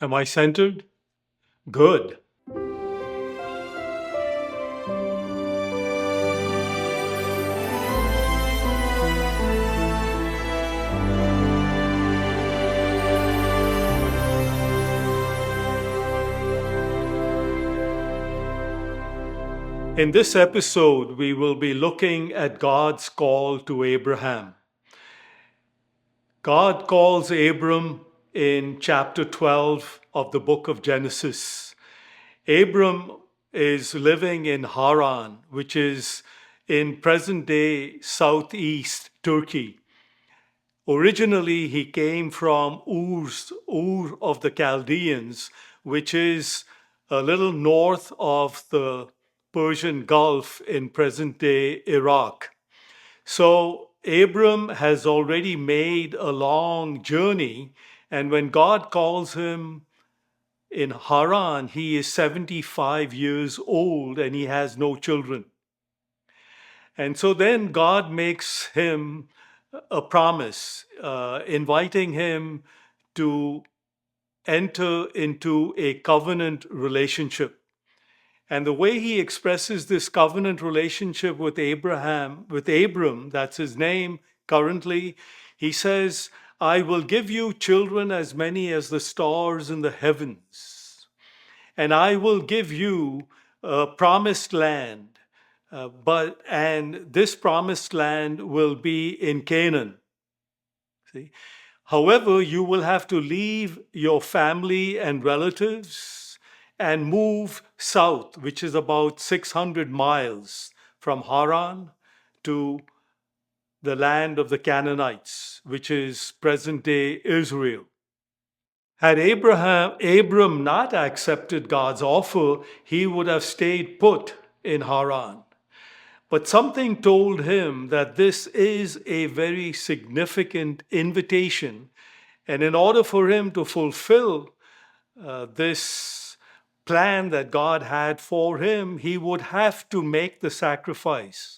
Am I centered? Good. In this episode, we will be looking at God's call to Abraham. God calls Abram in chapter 12 of the book of Genesis. Abram is living in Haran, which is in present day southeast Turkey. Originally, he came from Ur of the Chaldeans, which is a little north of the Persian Gulf in present day Iraq. So Abram has already made a long journey, and when God calls him in Haran, he is 75 years old and he has no children. And so then God makes him a promise, inviting him to enter into a covenant relationship. And the way he expresses this covenant relationship with Abram, that's his name currently, he says, I will give you children as many as the stars in the heavens, and I will give you a promised land. And this promised land will be in Canaan. See? However, you will have to leave your family and relatives and move south, which is about 600 miles from Haran to the land of the Canaanites, which is present day Israel. Had Abram not accepted God's offer, he would have stayed put in Haran. But something told him that this is a very significant invitation. And in order for him to fulfill this plan that God had for him, he would have to make the sacrifice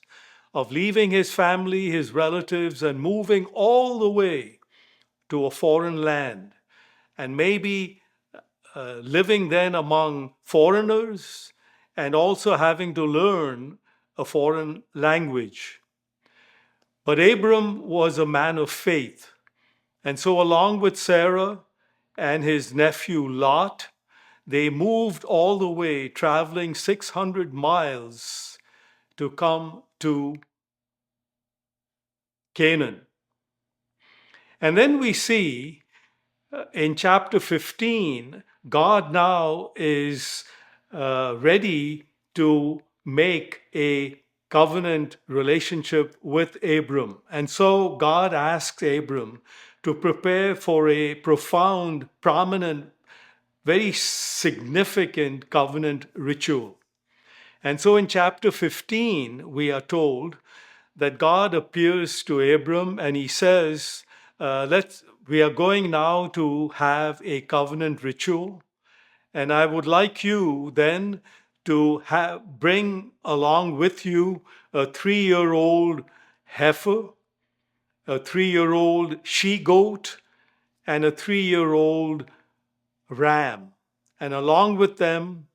of leaving his family, his relatives, and moving all the way to a foreign land. And maybe living then among foreigners and also having to learn a foreign language. But Abram was a man of faith. And so, along with Sarah and his nephew Lot, they moved all the way, traveling 600 miles to come to Canaan. And then we see in chapter 15, God now is ready to make a covenant relationship with Abram. And so God asks Abram to prepare for a profound, prominent, very significant covenant ritual. And so in chapter 15, we are told that God appears to Abram and he says, we are going now to have a covenant ritual. And I would like you then to bring along with you a 3-year-old heifer, a 3-year-old she-goat, and a 3-year-old ram. And along with them,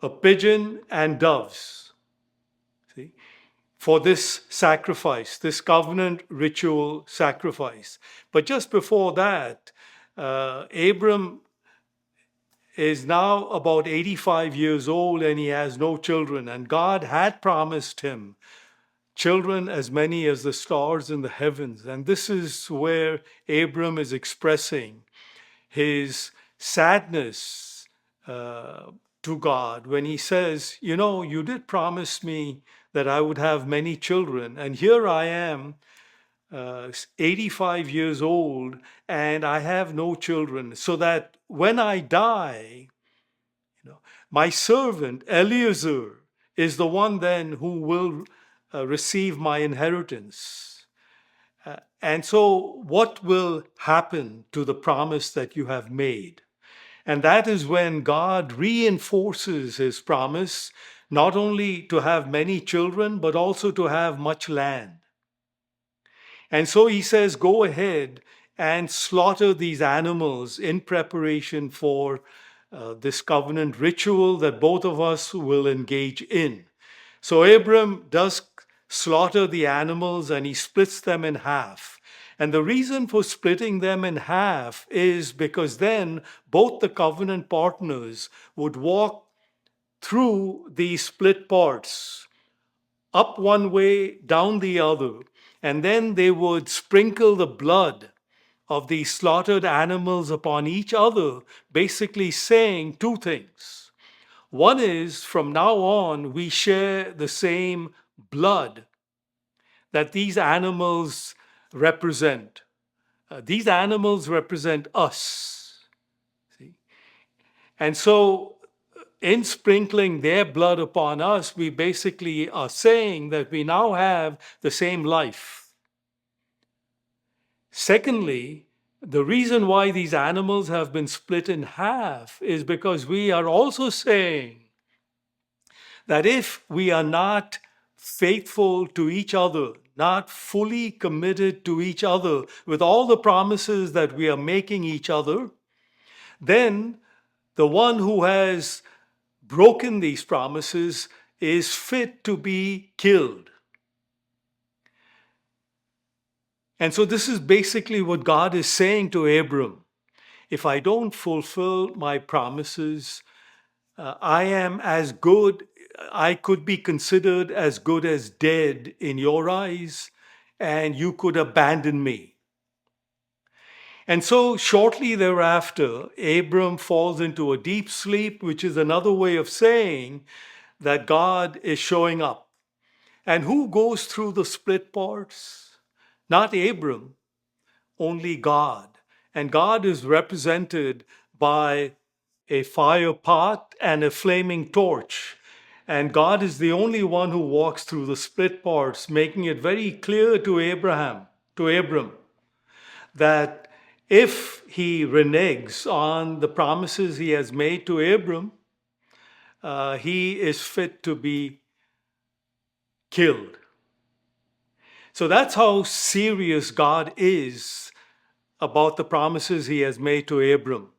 a pigeon and doves. See? For this sacrifice, this covenant ritual sacrifice. But just before that, Abram is now about 85 years old and he has no children. And God had promised him children as many as the stars in the heavens. And this is where Abram is expressing his sadness to God when he says, you know, you did promise me that I would have many children, and here I am, 85 years old, and I have no children, so that when I die, my servant Eliezer is the one then who will receive my inheritance. And so, what will happen to the promise that you have made? And that is when God reinforces his promise, not only to have many children, but also to have much land. And so he says, go ahead and slaughter these animals in preparation for this covenant ritual that both of us will engage in. So Abram does slaughter the animals and he splits them in half. And the reason for splitting them in half is because then both the covenant partners would walk through these split parts, up one way, down the other, and then they would sprinkle the blood of these slaughtered animals upon each other, basically saying two things. One is, from now on, we share the same blood that these animals represent. These animals represent us. See? And so, in sprinkling their blood upon us, we basically are saying that we now have the same life. Secondly, the reason why these animals have been split in half is because we are also saying that if we are not faithful to each other, not fully committed to each other with all the promises that we are making each other, then the one who has broken these promises is fit to be killed. And so this is basically what God is saying to Abram. If I don't fulfill my promises, I am as good, I could be considered as good as dead in your eyes, and you could abandon me. And so shortly thereafter, Abram falls into a deep sleep, which is another way of saying that God is showing up. And who goes through the split parts? Not Abram, only God. And God is represented by a fire pot and a flaming torch. And God is the only one who walks through the split parts, making it very clear to Abram, that if he reneges on the promises he has made to Abram, he is fit to be killed. So that's how serious God is about the promises he has made to Abram.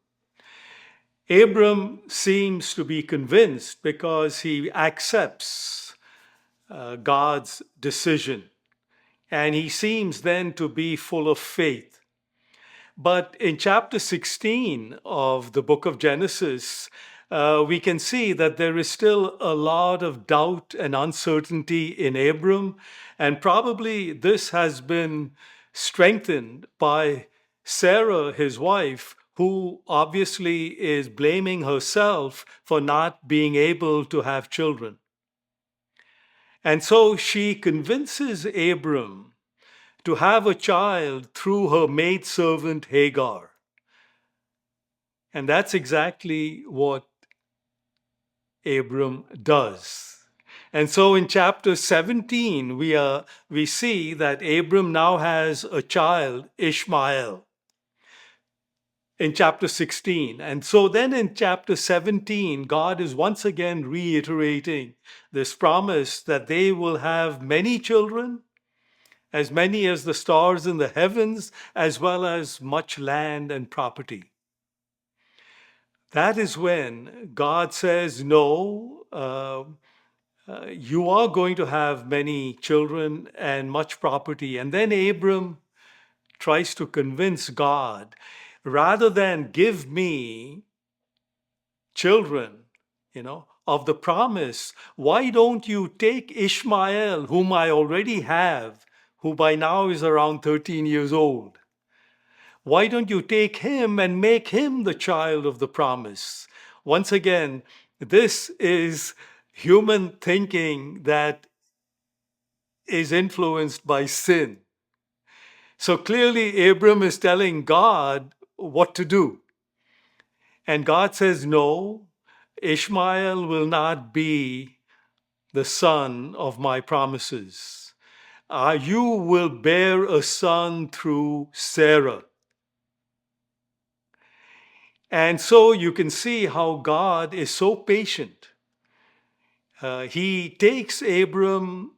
Abram seems to be convinced because he accepts God's decision, and he seems then to be full of faith. But in chapter 16 of the book of Genesis, we can see that there is still a lot of doubt and uncertainty in Abram, and probably this has been strengthened by Sarah, his wife, who obviously is blaming herself for not being able to have children. And so she convinces Abram to have a child through her maidservant Hagar. And that's exactly what Abram does. And so in chapter 17, we see that Abram now has a child, Ishmael, in chapter 16. And so then in chapter 17, God is once again reiterating this promise that they will have many children, as many as the stars in the heavens, as well as much land and property. That is when God says, no, you are going to have many children and much property. And then Abram tries to convince God, rather than give me children, of the promise, why don't you take Ishmael, whom I already have, who by now is around 13 years old? Why don't you take him and make him the child of the promise? Once again, this is human thinking that is influenced by sin. So clearly, Abram is telling God what to do. And God says, no, Ishmael will not be the son of my promises. You will bear a son through Sarah. And so you can see how God is so patient. He takes Abram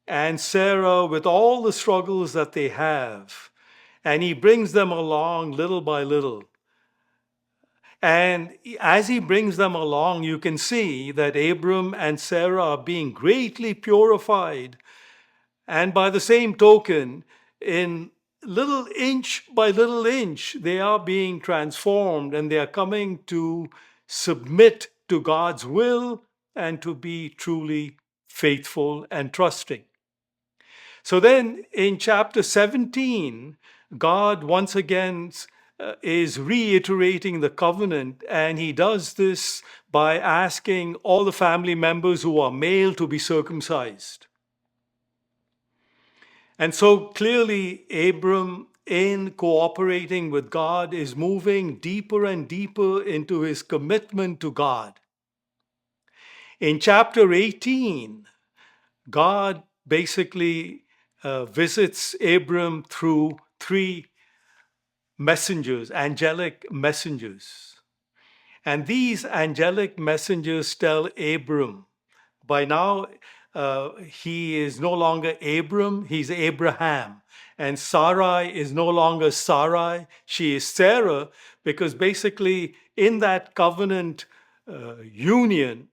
and Sarah with all the struggles that they have, and he brings them along little by little. And as he brings them along, you can see that Abram and Sarah are being greatly purified. And by the same token, in little inch by little inch, they are being transformed and they are coming to submit to God's will and to be truly faithful and trusting. So then in chapter 17, God once again is reiterating the covenant, and he does this by asking all the family members who are male to be circumcised. And so clearly, Abram, in cooperating with God, is moving deeper and deeper into his commitment to God. In chapter 18, God basically visits Abram through three messengers, angelic messengers. And these angelic messengers tell Abram, by now he is no longer Abram, he's Abraham. And Sarai is no longer Sarai, she is Sarah, because basically in that covenant union,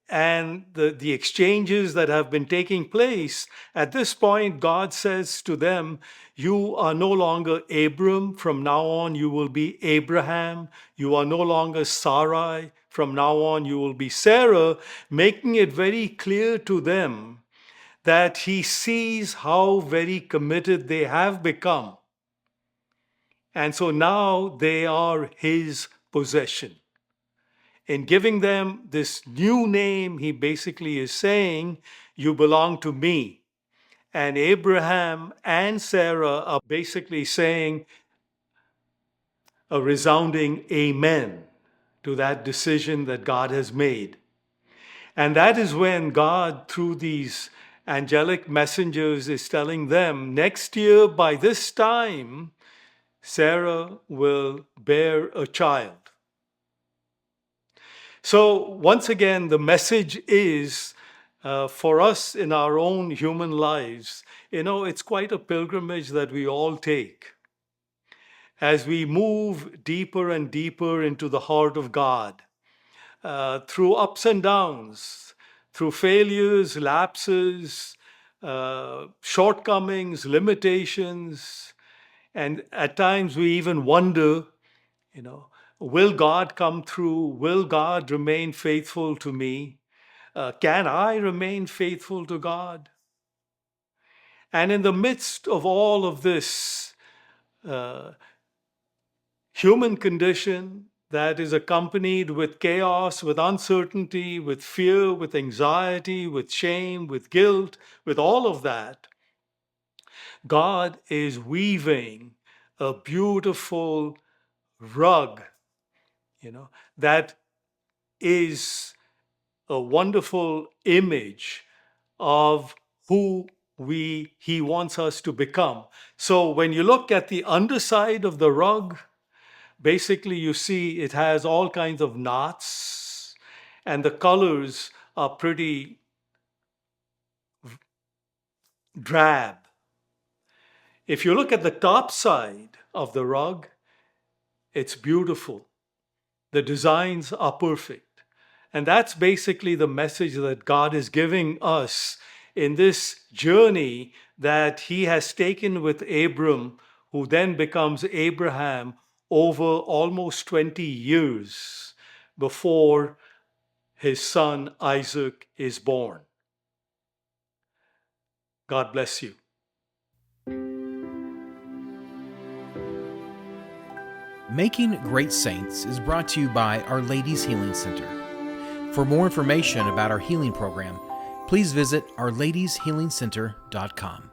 and the exchanges that have been taking place, at this point, God says to them, you are no longer Abram. From now on, you will be Abraham. You are no longer Sarai. From now on, you will be Sarah, making it very clear to them that he sees how very committed they have become. And so now they are his possession. In giving them this new name, he basically is saying, you belong to me. And Abraham and Sarah are basically saying a resounding amen to that decision that God has made. And that is when God, through these angelic messengers, is telling them, next year by this time, Sarah will bear a child. So once again, the message is for us in our own human lives, it's quite a pilgrimage that we all take as we move deeper and deeper into the heart of God, through ups and downs, through failures, lapses, shortcomings, limitations, and at times we even wonder, will God come through? Will God remain faithful to me? Can I remain faithful to God? And in the midst of all of this human condition that is accompanied with chaos, with uncertainty, with fear, with anxiety, with shame, with guilt, with all of that, God is weaving a beautiful rug, that is a wonderful image of who he wants us to become. So when you look at the underside of the rug, basically you see it has all kinds of knots, and the colors are pretty drab. If you look at the top side of the rug, it's beautiful. The designs are perfect. And that's basically the message that God is giving us in this journey that he has taken with Abram, who then becomes Abraham over almost 20 years before his son Isaac is born. God bless you. Making Great Saints is brought to you by Our Lady's Healing Center. For more information about our healing program, please visit ourladieshealingcenter.com.